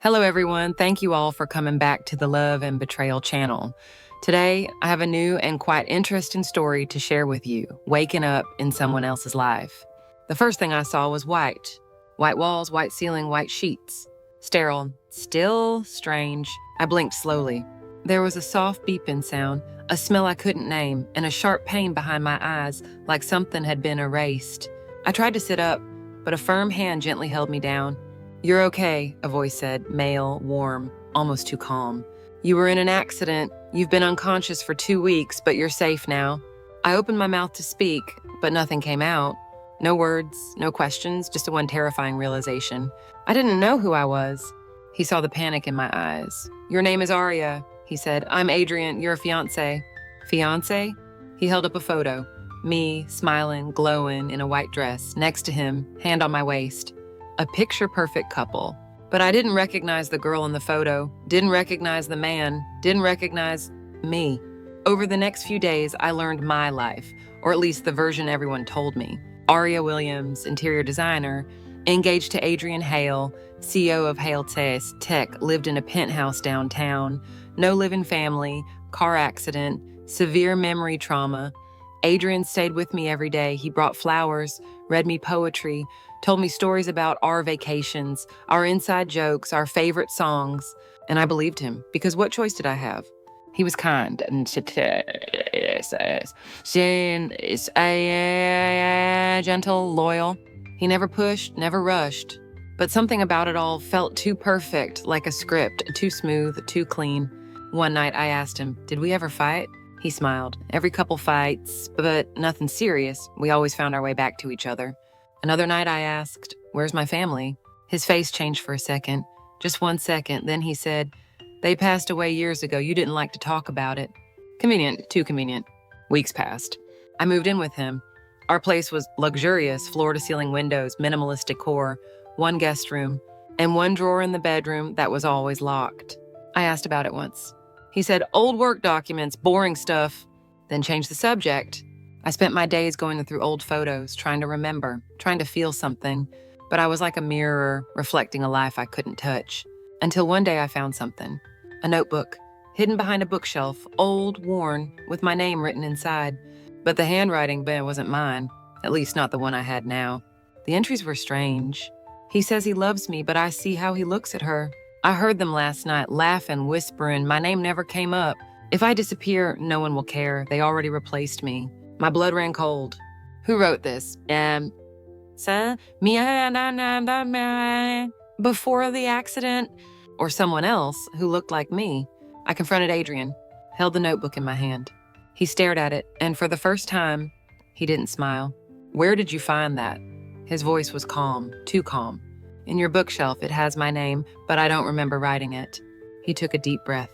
Hello, everyone. Thank you all for coming back to the Love and Betrayal channel. Today, I have a new and quite interesting story to share with you, waking up in someone else's life. The first thing I saw was white. White walls, white ceiling, white sheets. Sterile, still strange. I blinked slowly. There was a soft beeping sound, a smell I couldn't name, and a sharp pain behind my eyes, like something had been erased. I tried to sit up, but a firm hand gently held me down. "You're okay," a voice said, male, warm, almost too calm. "You were in an accident. You've been unconscious for 2 weeks, but you're safe now." I opened my mouth to speak, but nothing came out. No words, no questions, just one terrifying realization. I didn't know who I was. He saw the panic in my eyes. "Your name is Aria," he said. "I'm Adrian, your fiancé." "Fiancé?" He held up a photo. Me, smiling, glowing, in a white dress. Next to him, hand on my waist. A picture-perfect couple. But I didn't recognize the girl in the photo, didn't recognize the man, didn't recognize me. Over the next few days, I learned my life, or at least the version everyone told me. Aria Williams, interior designer, engaged to Adrian Hale, CEO of Hale Tech, lived in a penthouse downtown, no living family, car accident, severe memory trauma. Adrian stayed with me every day. He brought flowers, read me poetry, told me stories about our vacations, our inside jokes, our favorite songs. And I believed him, because what choice did I have? He was kind and gentle, loyal. He never pushed, never rushed. But something about it all felt too perfect, like a script, too smooth, too clean. One night I asked him, "Did we ever fight?" He smiled. "Every couple fights, but nothing serious. We always found our way back to each other." Another night I asked, "Where's my family?" His face changed for a second, just 1 second. Then he said, "They passed away years ago. You didn't like to talk about it." Convenient, too convenient. Weeks passed. I moved in with him. Our place was luxurious, floor-to-ceiling windows, minimalist decor, one guest room, and one drawer in the bedroom that was always locked. I asked about it once. He said, "Old work documents, boring stuff," then changed the subject. I spent my days going through old photos, trying to remember, trying to feel something, but I was like a mirror reflecting a life I couldn't touch. Until one day I found something. A notebook, hidden behind a bookshelf, old, worn, with my name written inside. But the handwriting wasn't mine, at least not the one I had now. The entries were strange. He says he loves me, but I see how he looks at her. I heard them last night, laughing, whispering. My name never came up. If I disappear, no one will care. They already replaced me. My blood ran cold. Who wrote this? Sir? Before the accident? Or someone else who looked like me? I confronted Adrian, held the notebook in my hand. He stared at it, and for the first time, he didn't smile. "Where did you find that?" His voice was calm, too calm. "In your bookshelf, it has my name, but I don't remember writing it." He took a deep breath.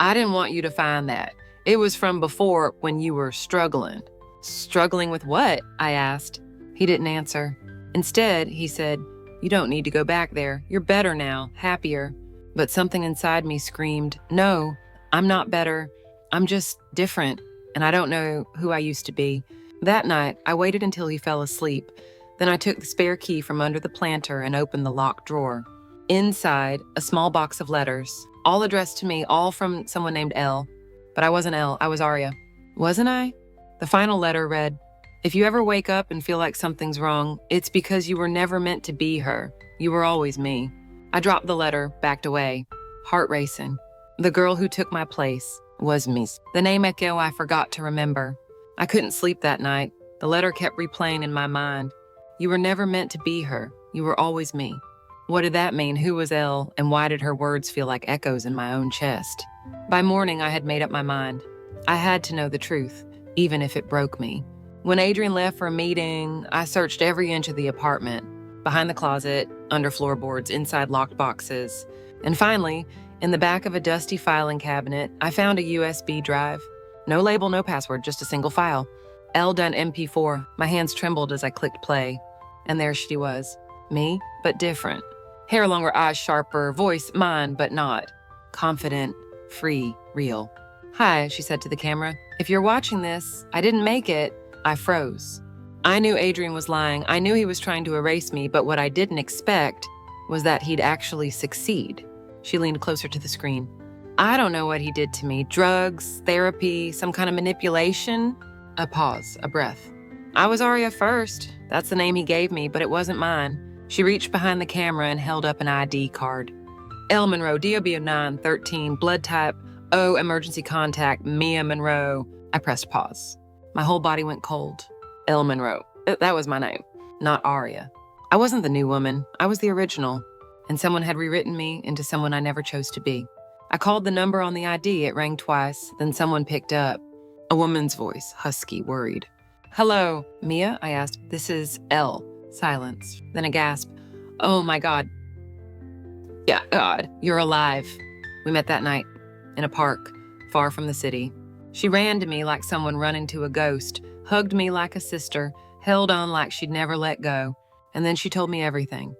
"I didn't want you to find that. It was from before when you were struggling." "Struggling with what?" I asked. He didn't answer. Instead, he said, "You don't need to go back there. You're better now, happier." But something inside me screamed, "No, I'm not better. I'm just different, and I don't know who I used to be." That night, I waited until he fell asleep. Then I took the spare key from under the planter and opened the locked drawer. Inside, a small box of letters, all addressed to me, all from someone named Elle. But I wasn't Elle, I was Aria. Wasn't I? The final letter read, "If you ever wake up and feel like something's wrong, it's because you were never meant to be her. You were always me." I dropped the letter, backed away, heart racing. The girl who took my place was me. The name echo I forgot to remember. I couldn't sleep that night. The letter kept replaying in my mind. You were never meant to be her. You were always me. What did that mean? Who was Elle, and why did her words feel like echoes in my own chest? By morning, I had made up my mind. I had to know the truth, even if it broke me. When Adrian left for a meeting, I searched every inch of the apartment, behind the closet, under floorboards, inside locked boxes. And finally, in the back of a dusty filing cabinet, I found a USB drive. No label, no password, just a single file. L.MP4. My hands trembled as I clicked play. And there she was. Me, but different. Hair longer, eyes sharper, voice mine, but not. Confident, free, real. "Hi," she said to the camera. "If you're watching this, I didn't make it." I froze. I knew Adrian was lying. I knew he was trying to erase me, but what I didn't expect was that he'd actually succeed. She leaned closer to the screen. I don't know what he did to me. Drugs, therapy, some kind of manipulation. A pause, a breath. I was Aria first. That's the name he gave me, but it wasn't mine. She reached behind the camera and held up an ID card. L. Monroe, DOB of 913, blood type O, emergency contact, Mia Monroe. I pressed pause. My whole body went cold. L. Monroe. That was my name, not Aria. I wasn't the new woman. I was the original, and someone had rewritten me into someone I never chose to be. I called the number on the ID. It rang twice. Then someone picked up. A woman's voice, husky, worried. Hello, Mia? I asked. This is L. Silence. Then a gasp. Oh my God. Yeah, God, you're alive. We met that night in a park, far from the city. She ran to me like someone running to a ghost, hugged me like a sister, held on like she'd never let go. And then she told me everything.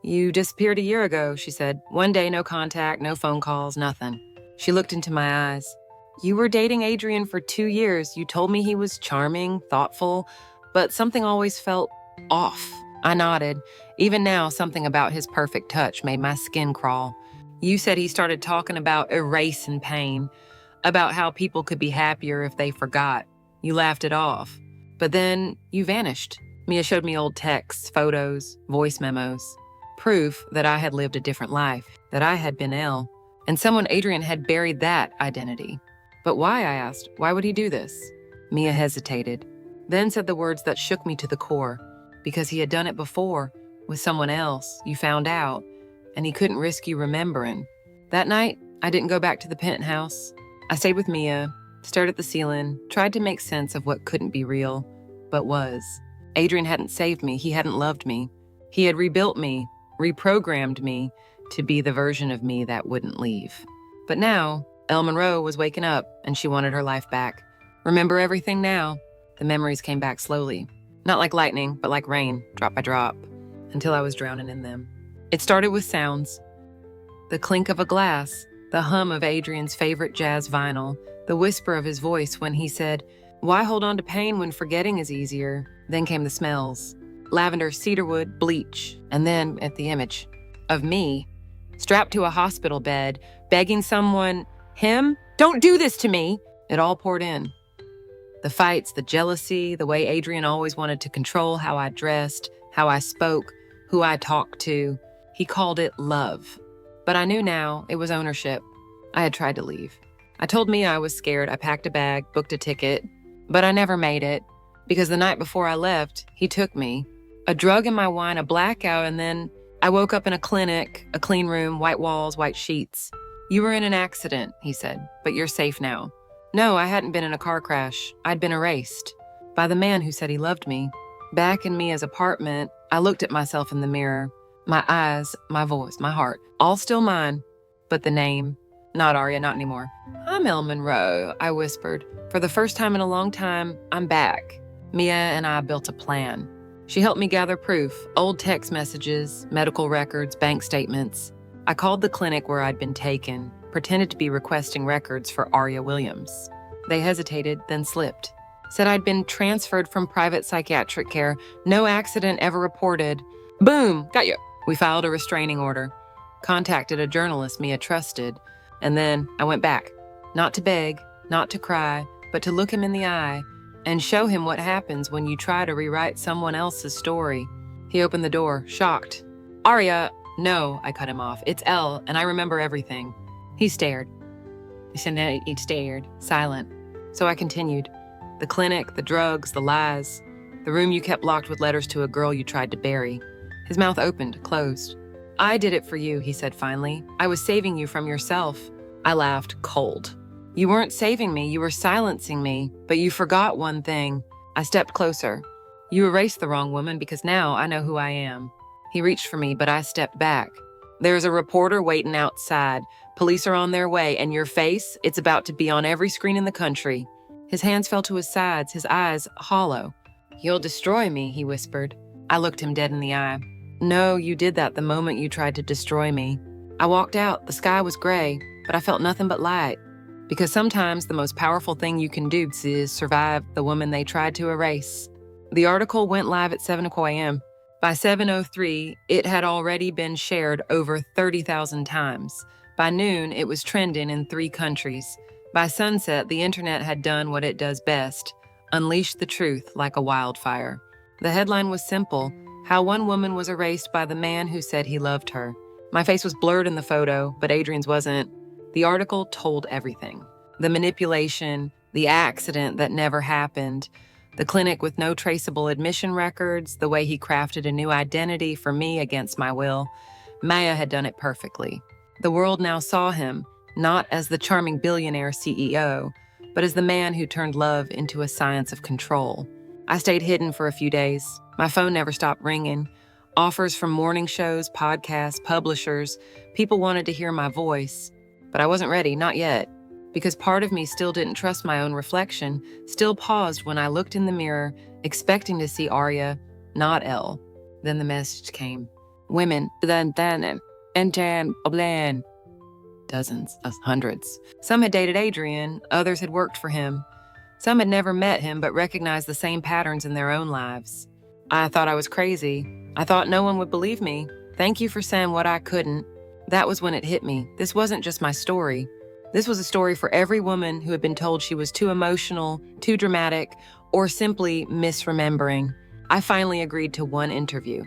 You disappeared a year ago, she said. One day, no contact, no phone calls, nothing. She looked into my eyes. You were dating Adrian for 2 years. You told me he was charming, thoughtful, but something always felt off. I nodded. Even now, something about his perfect touch made my skin crawl. You said he started talking about erase and pain, about how people could be happier if they forgot. You laughed it off. But then you vanished. Mia showed me old texts, photos, voice memos. Proof that I had lived a different life, that I had been ill, and someone Adrian had buried that identity. But why, I asked. Why would he do this? Mia hesitated, then said the words that shook me to the core. Because he had done it before, with someone else, you found out, and he couldn't risk you remembering. That night, I didn't go back to the penthouse. I stayed with Mia, stared at the ceiling, tried to make sense of what couldn't be real, but was. Adrian hadn't saved me. He hadn't loved me. He had rebuilt me, reprogrammed me to be the version of me that wouldn't leave. But now, Elle Monroe was waking up, and she wanted her life back. Remember everything now. The memories came back slowly. Not like lightning, but like rain, drop by drop, until I was drowning in them. It started with sounds. The clink of a glass, the hum of Adrian's favorite jazz vinyl, the whisper of his voice when he said, "Why hold on to pain when forgetting is easier?" Then came the smells. Lavender, cedarwood, bleach, and then at the image of me, strapped to a hospital bed, begging someone, him, "Don't do this to me!" It all poured in. The fights, the jealousy, the way Adrian always wanted to control how I dressed, how I spoke, who I talked to. He called it love. But I knew now it was ownership. I had tried to leave. I told Mia I was scared. I packed a bag, booked a ticket, but I never made it because the night before I left, he took me. A drug in my wine, a blackout, and then I woke up in a clinic, a clean room, white walls, white sheets. "You were in an accident," he said, "but you're safe now." No, I hadn't been in a car crash. I'd been erased by the man who said he loved me. Back in Mia's apartment, I looked at myself in the mirror. My eyes, my voice, my heart, all still mine, but the name, not Aria, not anymore. "I'm Elle Monroe," I whispered. "For the first time in a long time, I'm back." Mia and I built a plan. She helped me gather proof, old text messages, medical records, bank statements. I called the clinic where I'd been taken, pretended to be requesting records for Aria Williams. They hesitated, then slipped. Said I'd been transferred from private psychiatric care, no accident ever reported. Boom, got you. We filed a restraining order, contacted a journalist Mia trusted, and then I went back. Not to beg, not to cry, but to look him in the eye and show him what happens when you try to rewrite someone else's story. He opened the door, shocked. "Aria, no," I cut him off. "It's Elle, and I remember everything." He stared. He stared, silent. So I continued. The clinic, the drugs, the lies, the room you kept locked with letters to a girl you tried to bury. His mouth opened, closed. "I did it for you," he said finally. "I was saving you from yourself." I laughed, cold. "You weren't saving me, you were silencing me, but you forgot one thing." I stepped closer. "You erased the wrong woman because now I know who I am." He reached for me, but I stepped back. "There's a reporter waiting outside. Police are on their way, and your face, it's about to be on every screen in the country." His hands fell to his sides, his eyes hollow. "You'll destroy me," he whispered. I looked him dead in the eye. "No, you did that the moment you tried to destroy me." I walked out. The sky was gray, but I felt nothing but light. Because sometimes the most powerful thing you can do is survive the woman they tried to erase. The article went live at 7 a.m. By 7:03, it had already been shared over 30,000 times. By noon, it was trending in 3 countries. By sunset, the internet had done what it does best, unleashed the truth like a wildfire. The headline was simple: how one woman was erased by the man who said he loved her. My face was blurred in the photo, but Adrian's wasn't. The article told everything. The manipulation, the accident that never happened, the clinic with no traceable admission records, the way he crafted a new identity for me against my will. Maya had done it perfectly. The world now saw him, not as the charming billionaire CEO, but as the man who turned love into a science of control. I stayed hidden for a few days. My phone never stopped ringing. Offers from morning shows, podcasts, publishers. People wanted to hear my voice. But I wasn't ready, not yet. Because part of me still didn't trust my own reflection, still paused when I looked in the mirror, expecting to see Arya, not Elle. Then the message came. Women, dozens, hundreds. Some had dated Adrian, others had worked for him. Some had never met him but recognized the same patterns in their own lives. I thought I was crazy. I thought no one would believe me. Thank you for saying what I couldn't. That was when it hit me. This wasn't just my story. This was a story for every woman who had been told she was too emotional, too dramatic, or simply misremembering. I finally agreed to one interview.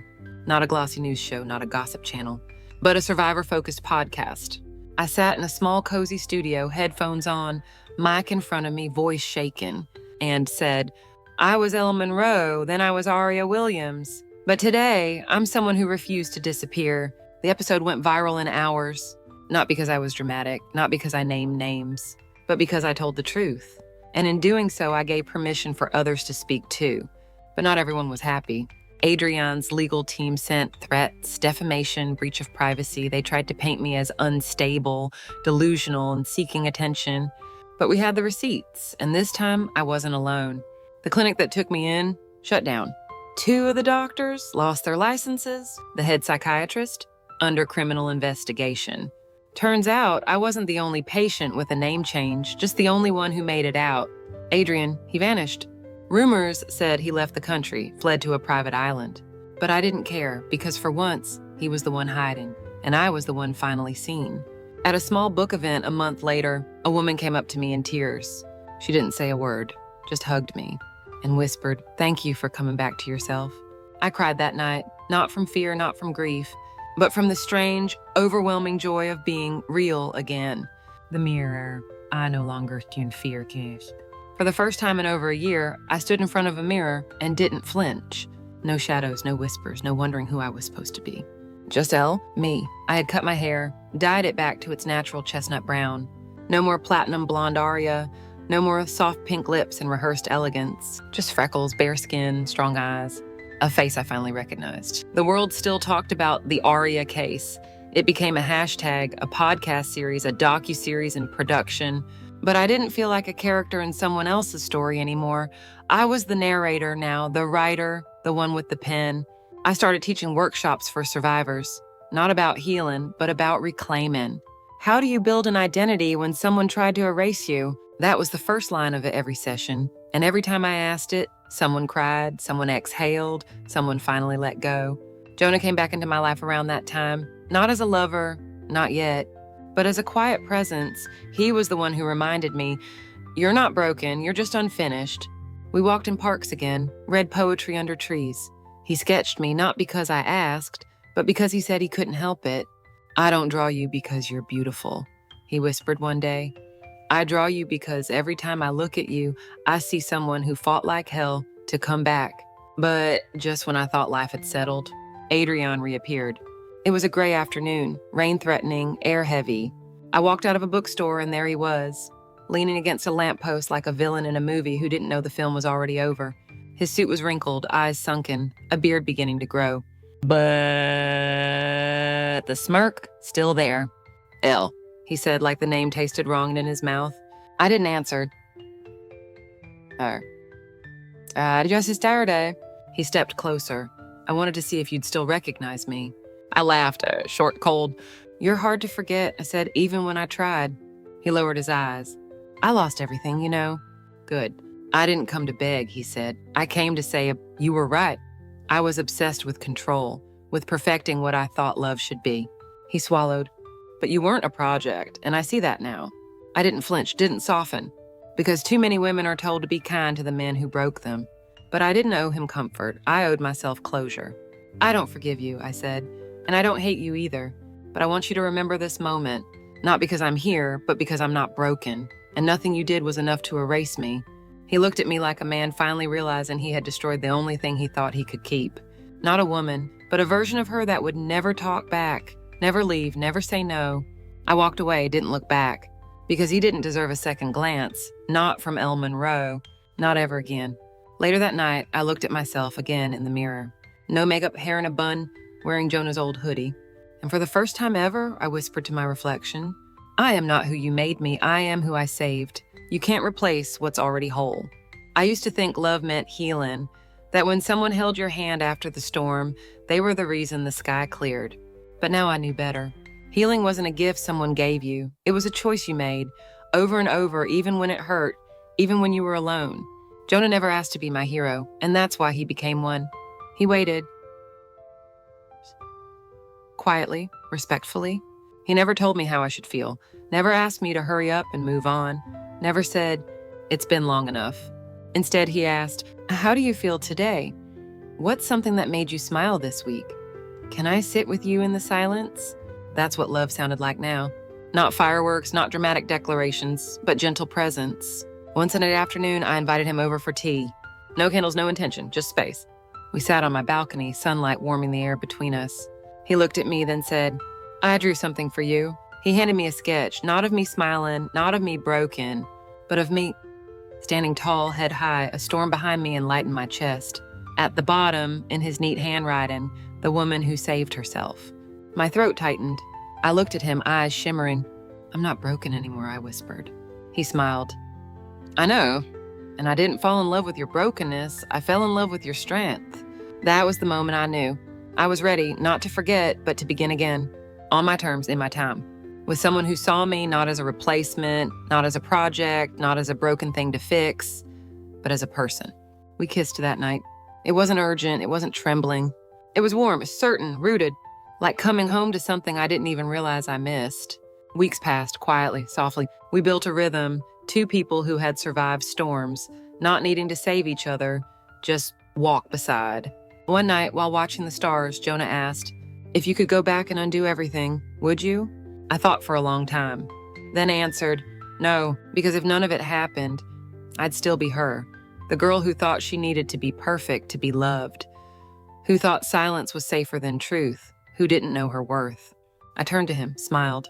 Not a glossy news show, not a gossip channel, but a survivor-focused podcast. I sat in a small, cozy studio, headphones on, mic in front of me, voice shaken, and said, I was Ella Monroe, then I was Aria Williams. But today, I'm someone who refused to disappear. The episode went viral in hours. Not because I was dramatic, not because I named names, but because I told the truth. And in doing so, I gave permission for others to speak too. But not everyone was happy. Adrian's legal team sent threats, defamation, breach of privacy. They tried to paint me as unstable, delusional, and seeking attention. But we had the receipts, and this time I wasn't alone. The clinic that took me in shut down. 2 of the doctors lost their licenses, the head psychiatrist under criminal investigation. Turns out I wasn't the only patient with a name change, just the only one who made it out. Adrian, he vanished. Rumors said he left the country, fled to a private island. But I didn't care, because for once, he was the one hiding, and I was the one finally seen. At a small book event a month later, a woman came up to me in tears. She didn't say a word, just hugged me and whispered, "Thank you for coming back to yourself." I cried that night, not from fear, not from grief, but from the strange, overwhelming joy of being real again. The mirror, I no longer can fear cash. For the first time in over a year, I stood in front of a mirror and didn't flinch. No shadows, no whispers, no wondering who I was supposed to be. Just Elle, me. I had cut my hair, dyed it back to its natural chestnut brown. No more platinum blonde Aria, no more soft pink lips and rehearsed elegance. Just freckles, bare skin, strong eyes. A face I finally recognized. The world still talked about the Aria case. It became a hashtag, a podcast series, a docuseries in production. But I didn't feel like a character in someone else's story anymore. I was the narrator now, the writer, the one with the pen. I started teaching workshops for survivors, not about healing, but about reclaiming. How do you build an identity when someone tried to erase you? That was the first line of every session. And every time I asked it, someone cried, someone exhaled, someone finally let go. Jonah came back into my life around that time, not as a lover, not yet, but as a quiet presence. He was the one who reminded me, "You're not broken, you're just unfinished." We walked in parks again, read poetry under trees. He sketched me not because I asked, but because he said he couldn't help it. "I don't draw you because you're beautiful," he whispered one day. "I draw you because every time I look at you, I see someone who fought like hell to come back." But just when I thought life had settled, Adrian reappeared. It was a gray afternoon, rain threatening, air heavy. I walked out of a bookstore and there he was, leaning against a lamppost like a villain in a movie who didn't know the film was already over. His suit was wrinkled, eyes sunken, a beard beginning to grow. But the smirk, still there. "Elle," he said like the name tasted wrong in his mouth. I didn't answer. Did you see Saturday?" He stepped closer. "I wanted to see if you'd still recognize me." I laughed, short, cold. "You're hard to forget," I said, "even when I tried." He lowered his eyes. "I lost everything, you know." "Good. I didn't come to beg," he said. "I came to say you were right. I was obsessed with control, with perfecting what I thought love should be. He swallowed. But you weren't a project, and I see that now. I didn't flinch, didn't soften, because too many women are told to be kind to the men who broke them. But I didn't owe him comfort. I owed myself closure. I don't forgive you, I said, and I don't hate you either. But I want you to remember this moment, not because I'm here, but because I'm not broken, and nothing you did was enough to erase me. He looked at me like a man finally realizing he had destroyed the only thing he thought he could keep. Not a woman, but a version of her that would never talk back, never leave, never say no. I walked away, didn't look back, because he didn't deserve a second glance, not from El Monroe, not ever again. Later that night, I looked at myself again in the mirror. No makeup, hair in a bun, wearing Jonah's old hoodie. And for the first time ever, I whispered to my reflection, I am not who you made me, I am who I saved. You can't replace what's already whole. I used to think love meant healing, that when someone held your hand after the storm, they were the reason the sky cleared. But now I knew better. Healing wasn't a gift someone gave you. It was a choice you made, over and over, even when it hurt, even when you were alone. Jonah never asked to be my hero, and that's why he became one. He waited. Quietly, respectfully. He never told me how I should feel, never asked me to hurry up and move on, never said, it's been long enough. Instead, he asked, how do you feel today? What's something that made you smile this week? Can I sit with you in the silence? That's what love sounded like now. Not fireworks, not dramatic declarations, but gentle presence. One Sunday afternoon, I invited him over for tea. No candles, no intention, just space. We sat on my balcony, sunlight warming the air between us. He looked at me, then said, I drew something for you. He handed me a sketch, not of me smiling, not of me broken, but of me standing tall, head high, a storm behind me enlightened my chest. At the bottom, in his neat handwriting, the woman who saved herself. My throat tightened. I looked at him, eyes shimmering. I'm not broken anymore, I whispered. He smiled. I know, and I didn't fall in love with your brokenness. I fell in love with your strength. That was the moment I knew. I was ready, not to forget, but to begin again. On my terms, in my time. With someone who saw me not as a replacement, not as a project, not as a broken thing to fix, but as a person. We kissed that night. It wasn't urgent, it wasn't trembling. It was warm, certain, rooted, like coming home to something I didn't even realize I missed. Weeks passed, quietly, softly. We built a rhythm, two people who had survived storms, not needing to save each other, just walk beside. One night, while watching the stars, Jonah asked, if you could go back and undo everything, would you? I thought for a long time, then answered, no, because if none of it happened, I'd still be her, the girl who thought she needed to be perfect to be loved, who thought silence was safer than truth, who didn't know her worth. I turned to him, smiled.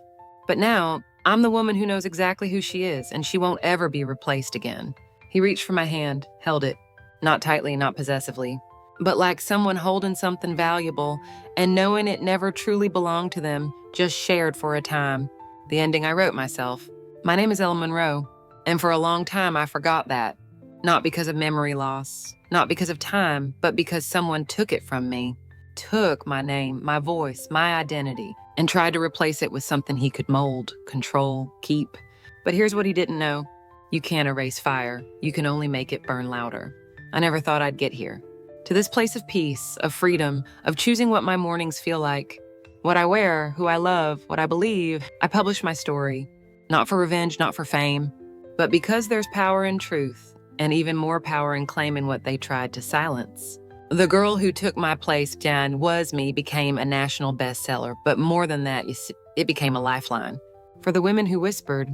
But now, I'm the woman who knows exactly who she is, and she won't ever be replaced again. He reached for my hand, held it, not tightly, not possessively, but like someone holding something valuable and knowing it never truly belonged to them, just shared for a time. The ending I wrote myself. My name is El Monroe, and for a long time I forgot that. Not because of memory loss, not because of time, but because someone took it from me. Took my name, my voice, my identity, and tried to replace it with something he could mold, control, keep. But here's what he didn't know. You can't erase fire. You can only make it burn louder. I never thought I'd get here. To this place of peace, of freedom, of choosing what my mornings feel like. What I wear, who I love, what I believe, I publish my story. Not for revenge, not for fame, but because there's power in truth, and even more power in claiming what they tried to silence. The Girl Who Took My Place Down Was Me became a national bestseller, but more than that, it became a lifeline. For the women who whispered,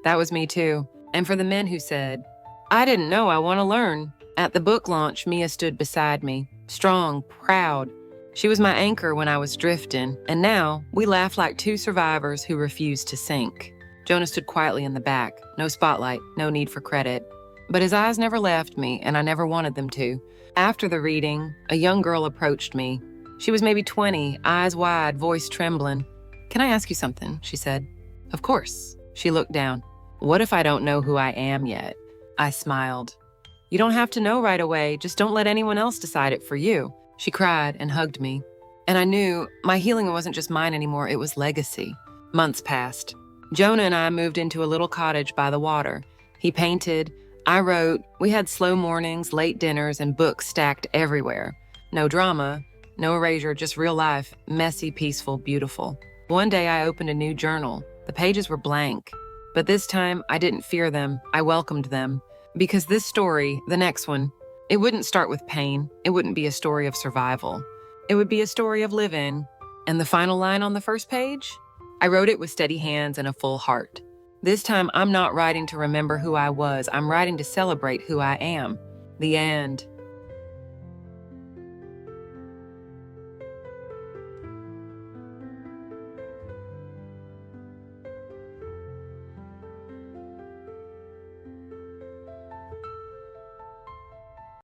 that was me too. And for the men who said, I didn't know, I want to learn. At the book launch, Mia stood beside me, strong, proud. She was my anchor when I was drifting, and now we laugh like two survivors who refused to sink. Jonah stood quietly in the back, no spotlight, no need for credit. But his eyes never left me, and I never wanted them to. After the reading, a young girl approached me. She was maybe 20, eyes wide, voice trembling. Can I ask you something? She said. Of course. She looked down. What if I don't know who I am yet? I smiled. You don't have to know right away, just don't let anyone else decide it for you. She cried and hugged me. And I knew my healing wasn't just mine anymore, it was legacy. Months passed. Jonah and I moved into a little cottage by the water. He painted, I wrote, we had slow mornings, late dinners, and books stacked everywhere. No drama, no erasure, just real life, messy, peaceful, beautiful. One day I opened a new journal. The pages were blank. But this time, I didn't fear them, I welcomed them. Because this story, the next one, it wouldn't start with pain. It wouldn't be a story of survival. It would be a story of living. And the final line on the first page? I wrote it with steady hands and a full heart. This time, I'm not writing to remember who I was. I'm writing to celebrate who I am. The end.